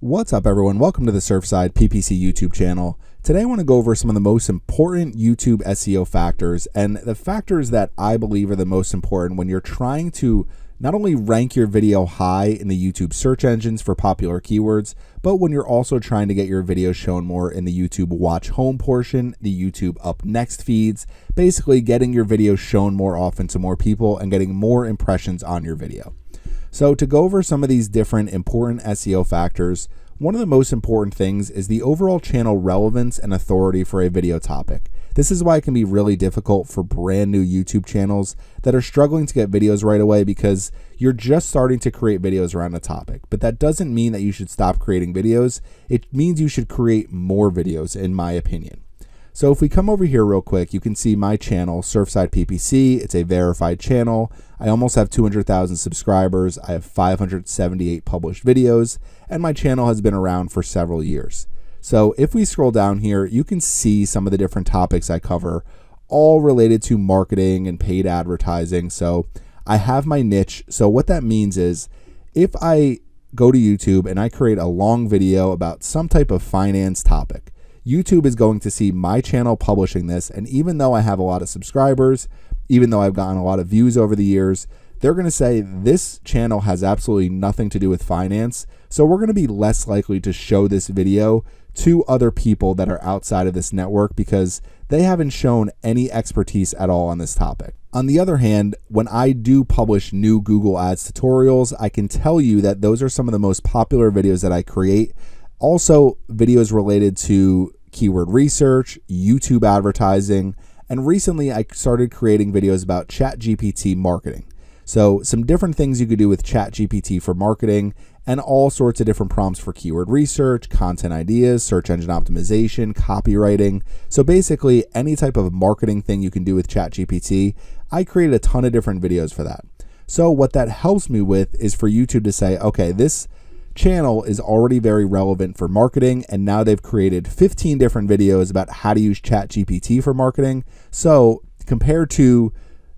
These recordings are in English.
What's up, everyone? Welcome to the Surfside PPC YouTube channel. Today I want to go over some of the most important YouTube SEO factors and the factors that I believe are the most important when you're trying to not only rank your video high in the YouTube search engines for popular keywords, but when you're also trying to get your videos shown more in the YouTube watch home portion, the YouTube up next feeds, basically getting your videos shown more often to more people and getting more impressions on your video. So to go over some of these different important SEO factors, one of the most important things is the overall channel relevance and authority for a video topic. This is why it can be really difficult for brand new YouTube channels that are struggling to get videos right away because you're just starting to create videos around a topic. But that doesn't mean that you should stop creating videos. It means you should create more videos, in my opinion. So if we come over here real quick, you can see my channel, Surfside PPC. It's a verified channel. I almost have 200,000 subscribers. I have 578 published videos, and my channel has been around for several years. So if we scroll down here, you can see some of the different topics I cover, all related to marketing and paid advertising. So I have my niche. So what that means is if I go to YouTube and I create a long video about some type of finance topic, YouTube is going to see my channel publishing this, and even though I have a lot of subscribers, even though I've gotten a lot of views over the years, they're going to say this channel has absolutely nothing to do with finance, so we're going to be less likely to show this video to other people that are outside of this network because they haven't shown any expertise at all on this topic. On the other hand, when I do publish new Google Ads tutorials, I can tell you that those are some of the most popular videos that I create. Also, videos related to keyword research, YouTube advertising, and recently I started creating videos about ChatGPT marketing. So some different things you could do with ChatGPT for marketing and all sorts of different prompts for keyword research, content ideas, search engine optimization, copywriting. So basically any type of marketing thing you can do with ChatGPT, I created a ton of different videos for that. So what that helps me with is for YouTube to say, okay, this channel is already very relevant for marketing, and now they've created 15 different videos about how to use ChatGPT for marketing. So compared to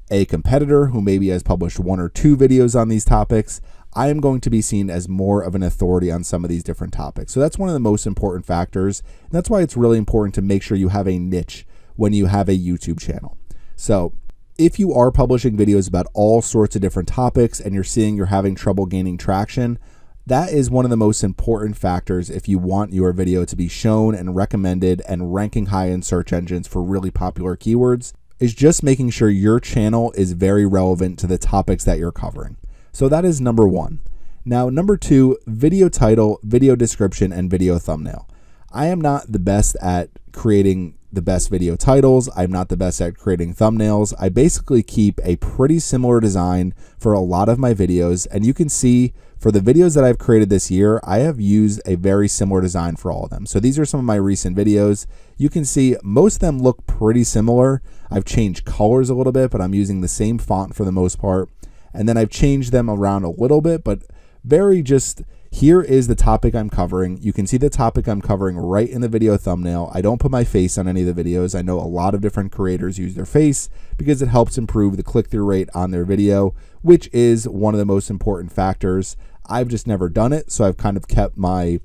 a competitor who maybe has published 1 or 2 videos on these topics, I am going to be seen as more of an authority on some of these different topics. So that's one of the most important factors. And that's why it's really important to make sure you have a niche when you have a YouTube channel. So if you are publishing videos about all sorts of different topics and you're seeing you're having trouble gaining traction, that is one of the most important factors if you want your video to be shown and recommended and ranking high in search engines for really popular keywords, is just making sure your channel is very relevant to the topics that you're covering. So that is number 1. Now, number 2, video title, video description, and video thumbnail. I am not the best at creating the best video titles. I'm not the best at creating thumbnails. I basically keep a pretty similar design for a lot of my videos, and you can see for the videos that I've created this year, I have used a very similar design for all of them. So these are some of my recent videos. You can see most of them look pretty similar. I've changed colors a little bit, but I'm using the same font for the most part. And then I've changed them around a little bit, but very just, here is the topic I'm covering. You can see the topic I'm covering right in the video thumbnail. I don't put my face on any of the videos. I know a lot of different creators use their face because it helps improve the click-through rate on their video, which is one of the most important factors. I've just never done it, so I've kind of kept my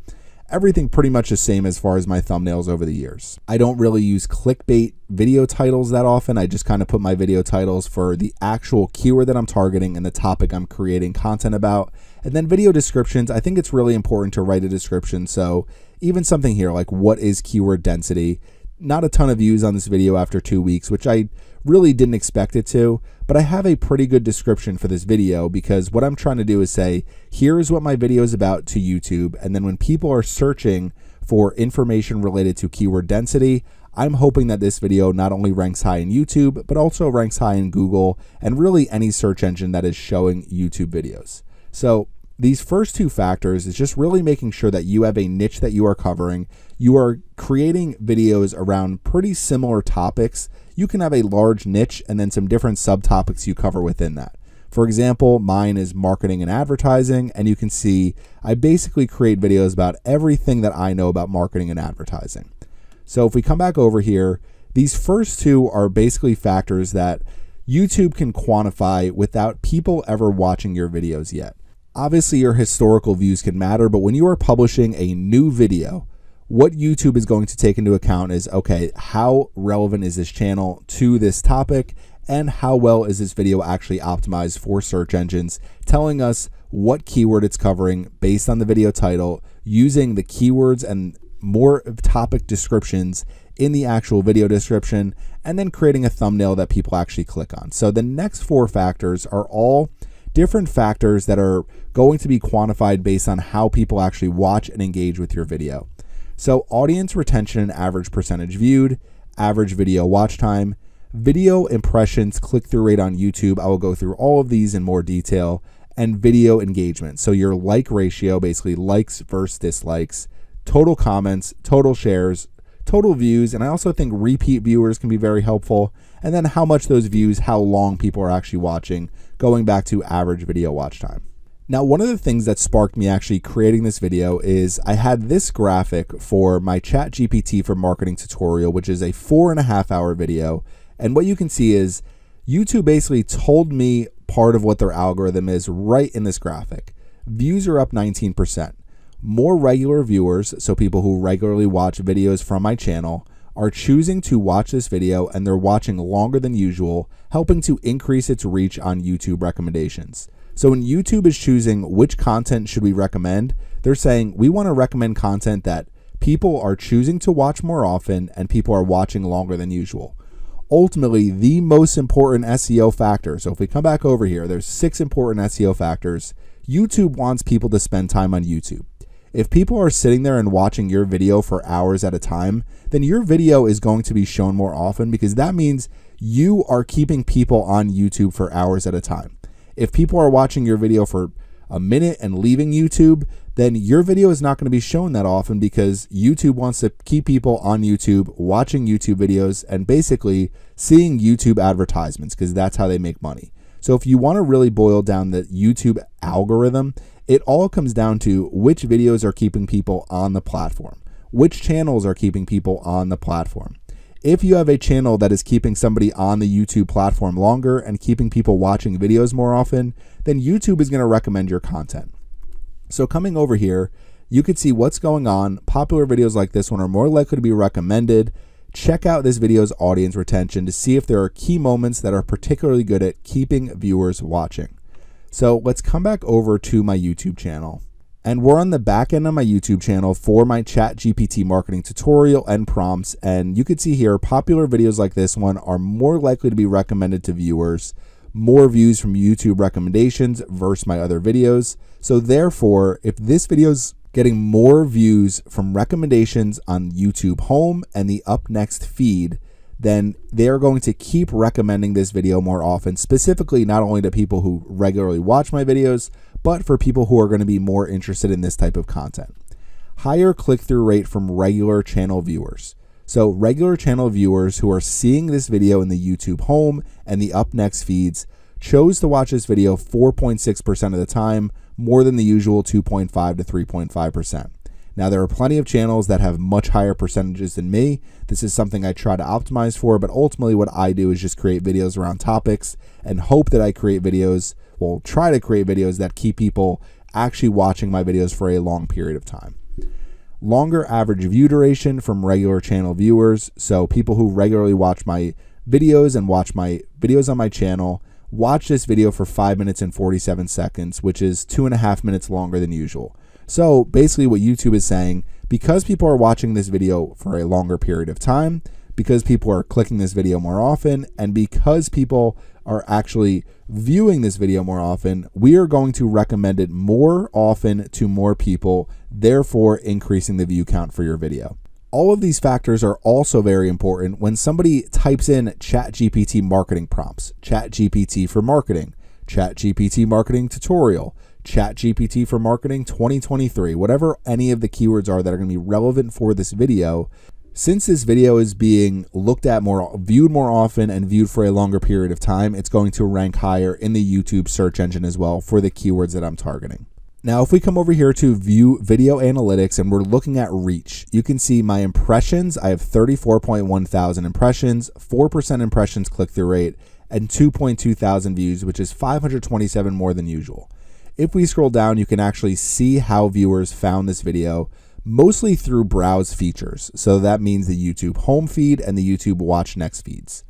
everything pretty much the same as far as my thumbnails over the years. I don't really use clickbait video titles that often. I just kind of put my video titles for the actual keyword that I'm targeting and the topic I'm creating content about. And then video descriptions, I think it's really important to write a description. So even something here like what is keyword density? Not a ton of views on this video after 2 weeks, which I really didn't expect it to, but I have a pretty good description for this video because what I'm trying to do is say, here's what my video is about to YouTube. And then when people are searching for information related to keyword density, I'm hoping that this video not only ranks high in YouTube, but also ranks high in Google and really any search engine that is showing YouTube videos. So these first 2 factors is just really making sure that you have a niche that you are covering. You are creating videos around pretty similar topics. You can have a large niche and then some different subtopics you cover within that. For example, mine is marketing and advertising, and you can see I basically create videos about everything that I know about marketing and advertising. So if we come back over here, these first 2 are basically factors that YouTube can quantify without people ever watching your videos yet. Obviously, your historical views can matter, but when you are publishing a new video, what YouTube is going to take into account is, okay, how relevant is this channel to this topic, and how well is this video actually optimized for search engines, telling us what keyword it's covering based on the video title, using the keywords and more topic descriptions in the actual video description, and then creating a thumbnail that people actually click on. So the next 4 factors are all different factors that are going to be quantified based on how people actually watch and engage with your video. So audience retention and average percentage viewed, average video watch time, video impressions, click-through rate on YouTube. I will go through all of these in more detail, and video engagement. So your like ratio, basically likes versus dislikes, total comments, total shares, total views, and I also think repeat viewers can be very helpful. And then how much those views, how long people are actually watching, going back to average video watch time. Now, one of the things that sparked me actually creating this video is I had this graphic for my ChatGPT for Marketing tutorial, which is a 4.5-hour video. And what you can see is YouTube basically told me part of what their algorithm is right in this graphic. Views are up 19%. More regular viewers, so people who regularly watch videos from my channel, are choosing to watch this video, and they're watching longer than usual, helping to increase its reach on YouTube recommendations. So when YouTube is choosing which content should we recommend, they're saying we want to recommend content that people are choosing to watch more often and people are watching longer than usual. Ultimately, the most important SEO factor. So if we come back over here, there's 6 important SEO factors. YouTube wants people to spend time on YouTube. If people are sitting there and watching your video for hours at a time, then your video is going to be shown more often, because that means you are keeping people on YouTube for hours at a time. If people are watching your video for a minute and leaving YouTube, then your video is not going to be shown that often, because YouTube wants to keep people on YouTube, watching YouTube videos, and basically seeing YouTube advertisements, because that's how they make money. So if you want to really boil down the YouTube algorithm, it all comes down to which videos are keeping people on the platform, which channels are keeping people on the platform. If you have a channel that is keeping somebody on the YouTube platform longer and keeping people watching videos more often, then YouTube is going to recommend your content. So coming over here, you can see what's going on. Popular videos like this one are more likely to be recommended. Check out this video's audience retention to see if there are key moments that are particularly good at keeping viewers watching. So let's come back over to my YouTube channel. And we're on the back end of my YouTube channel for my ChatGPT marketing tutorial and prompts. And you can see here, popular videos like this one are more likely to be recommended to viewers, more views from YouTube recommendations versus my other videos. So therefore, if this video's getting more views from recommendations on YouTube home and the up next feed, then they're going to keep recommending this video more often, specifically not only to people who regularly watch my videos, but for people who are going to be more interested in this type of content. Higher click-through rate from regular channel viewers. So regular channel viewers who are seeing this video in the YouTube home and the up next feeds chose to watch this video 4.6% of the time, more than the usual 2.5 to 3.5%. Now, there are plenty of channels that have much higher percentages than me. This is something I try to optimize for, but ultimately what I do is just create videos around topics and hope that I create videos, well, try to create videos that keep people actually watching my videos for a long period of time. Longer average view duration from regular channel viewers. So people who regularly watch my videos and watch my videos on my channel watch this video for 5 minutes and 47 seconds, which is 2.5 minutes longer than usual. So basically what YouTube is saying, because people are watching this video for a longer period of time, because people are clicking this video more often, and because people are actually viewing this video more often, we are going to recommend it more often to more people, therefore increasing the view count for your video. All of these factors are also very important when somebody types in ChatGPT marketing prompts, ChatGPT for marketing, ChatGPT marketing tutorial, ChatGPT for marketing 2023, whatever any of the keywords are that are going to be relevant for this video. Since this video is being looked at more, viewed more often, and viewed for a longer period of time, it's going to rank higher in the YouTube search engine as well for the keywords that I'm targeting. Now, if we come over here to view video analytics and we're looking at reach, you can see my impressions. I have 34.1 thousand impressions, 4% impressions click-through rate, and 2.2 thousand views, which is 527 more than usual. If we scroll down, you can actually see how viewers found this video, mostly through browse features. So that means the YouTube home feed and the YouTube watch next feeds.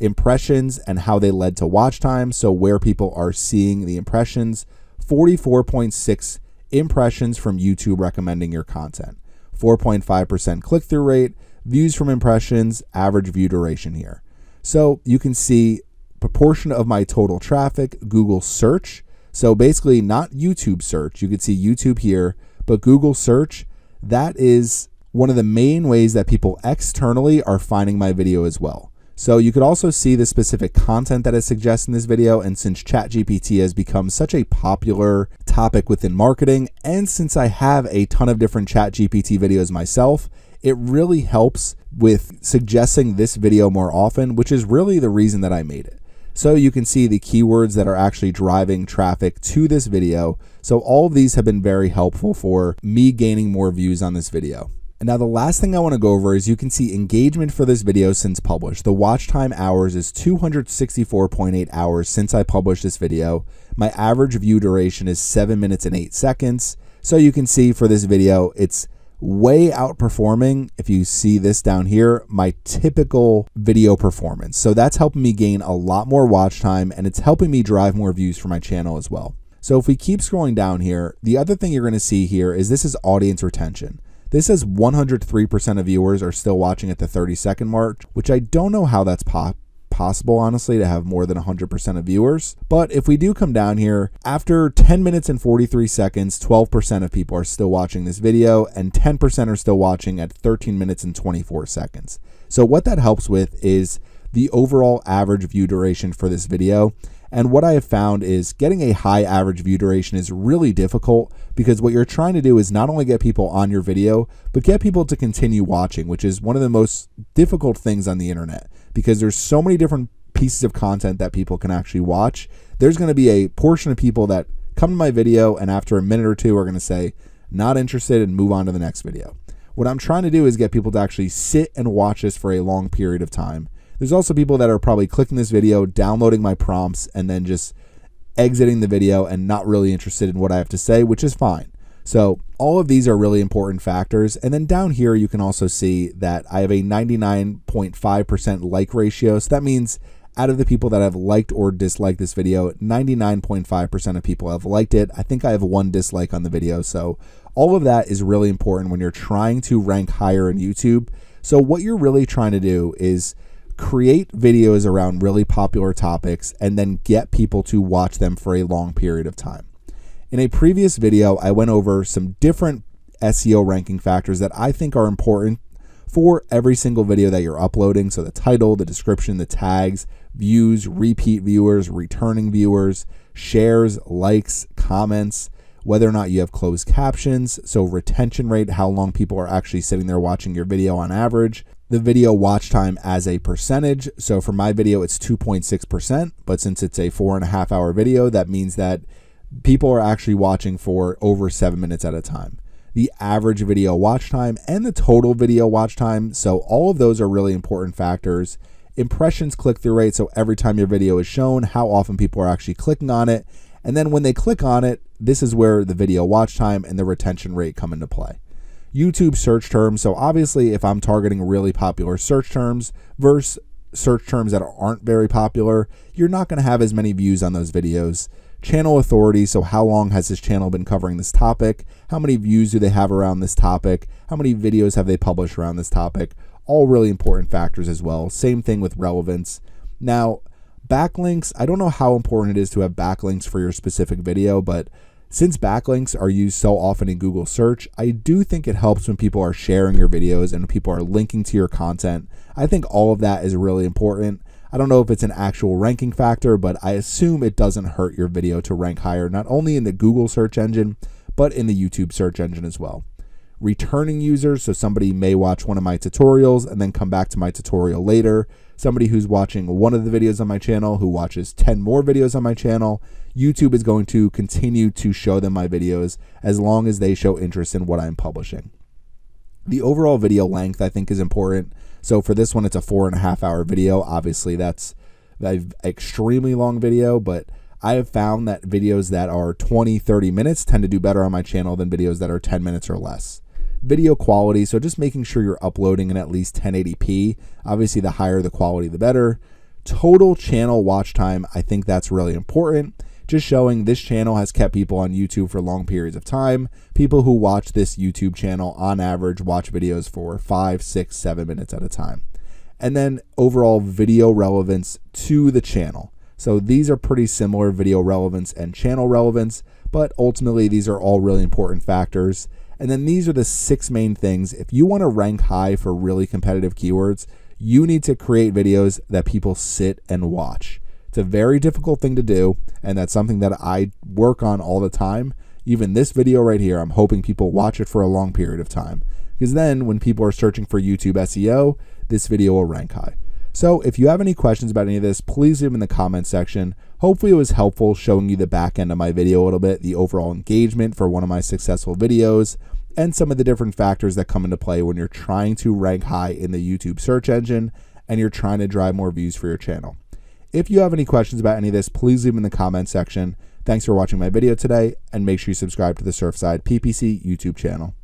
Impressions and how they led to watch time, so where people are seeing the impressions. 44.6 impressions from YouTube recommending your content. 4.5% click-through rate, views from impressions, average view duration here. So you can see proportion of my total traffic, Google search. So basically not YouTube search. You can see YouTube here, but Google search, that is one of the main ways that people externally are finding my video as well. So you could also see the specific content that is suggested in this video. And since ChatGPT has become such a popular topic within marketing, and since I have a ton of different ChatGPT videos myself, it really helps with suggesting this video more often, which is really the reason that I made it. So you can see the keywords that are actually driving traffic to this video. So all of these have been very helpful for me gaining more views on this video. And now the last thing I want to go over is you can see engagement for this video since published. The watch time hours is 264.8 hours since I published this video. My average view duration is 7 minutes and 8 seconds. So you can see for this video, it's way outperforming, if you see this down here, my typical video performance. So that's helping me gain a lot more watch time, and it's helping me drive more views for my channel as well. So if we keep scrolling down here, the other thing you're going to see here is this is audience retention. This says 103% of viewers are still watching at the 30-second mark, which I don't know how that's possible, honestly, to have more than 100% of viewers. But if we do come down here, after 10 minutes and 43 seconds, 12% of people are still watching this video, and 10% are still watching at 13 minutes and 24 seconds. So what that helps with is the overall average view duration for this video. And what I have found is getting a high average view duration is really difficult, because what you're trying to do is not only get people on your video, but get people to continue watching, which is one of the most difficult things on the internet, because there's so many different pieces of content that people can actually watch. There's going to be a portion of people that come to my video and after a minute or two are going to say, not interested, and move on to the next video. What I'm trying to do is get people to actually sit and watch this for a long period of time. There's also people that are probably clicking this video, downloading my prompts, and then just exiting the video and not really interested in what I have to say, which is fine. So all of these are really important factors. And then down here, you can also see that I have a 99.5% like ratio. So that means out of the people that have liked or disliked this video, 99.5% of people have liked it. I think I have one dislike on the video. So all of that is really important when you're trying to rank higher in YouTube. So what you're really trying to do is create videos around really popular topics and then get people to watch them for a long period of time. In a previous video, I went over some different SEO ranking factors that I think are important for every single video that you're uploading. So the title, the description, the tags, views, repeat viewers, returning viewers, shares, likes, comments, whether or not you have closed captions, so retention rate, how long people are actually sitting there watching your video on average, the video watch time as a percentage. So for my video, it's 2.6%, but since it's a 4.5 hour video, that means that people are actually watching for over 7 minutes at a time. The average video watch time and the total video watch time. So all of those are really important factors. Impressions, click-through rate. So every time your video is shown, how often people are actually clicking on it. And then when they click on it, this is where the video watch time and the retention rate come into play. YouTube search terms. So obviously, if I'm targeting really popular search terms versus search terms that aren't very popular, you're not going to have as many views on those videos. Channel authority. So how long has this channel been covering this topic? How many views do they have around this topic? How many videos have they published around this topic? All really important factors as well. Same thing with relevance. Now, backlinks. I don't know how important it is to have backlinks for your specific video, but since backlinks are used so often in Google search, I do think it helps when people are sharing your videos and people are linking to your content. I think all of that is really important. I don't know if it's an actual ranking factor, but I assume it doesn't hurt your video to rank higher, not only in the Google search engine, but in the YouTube search engine as well. Returning users, so somebody may watch one of my tutorials and then come back to my tutorial later. Somebody who's watching one of the videos on my channel who watches 10 more videos on my channel, YouTube is going to continue to show them my videos as long as they show interest in what I'm publishing. The overall video length, I think, is important. So for this one, it's a 4.5 hour video. Obviously, that's an extremely long video, but I have found that videos that are 20, 30 minutes tend to do better on my channel than videos that are 10 minutes or less. Video quality, so just making sure you're uploading in at least 1080p. Obviously, the higher the quality, the better. Total channel watch time, I think that's really important. Just showing this channel has kept people on YouTube for long periods of time. People who watch this YouTube channel on average watch videos for 5, 6, 7 minutes at a time. And then overall video relevance to the channel. So these are pretty similar, video relevance and channel relevance, but ultimately these are all really important factors. And then these are the 6 main things. If you want to rank high for really competitive keywords, you need to create videos that people sit and watch. It's a very difficult thing to do, and that's something that I work on all the time. Even this video right here, I'm hoping people watch it for a long period of time, because then when people are searching for YouTube SEO, this video will rank high. So if you have any questions about any of this, please leave them in the comment section. Hopefully it was helpful showing you the back end of my video a little bit, the overall engagement for one of my successful videos, and some of the different factors that come into play when you're trying to rank high in the YouTube search engine and you're trying to drive more views for your channel. If you have any questions about any of this, please leave them in the comment section. Thanks for watching my video today, and make sure you subscribe to the Surfside PPC YouTube channel.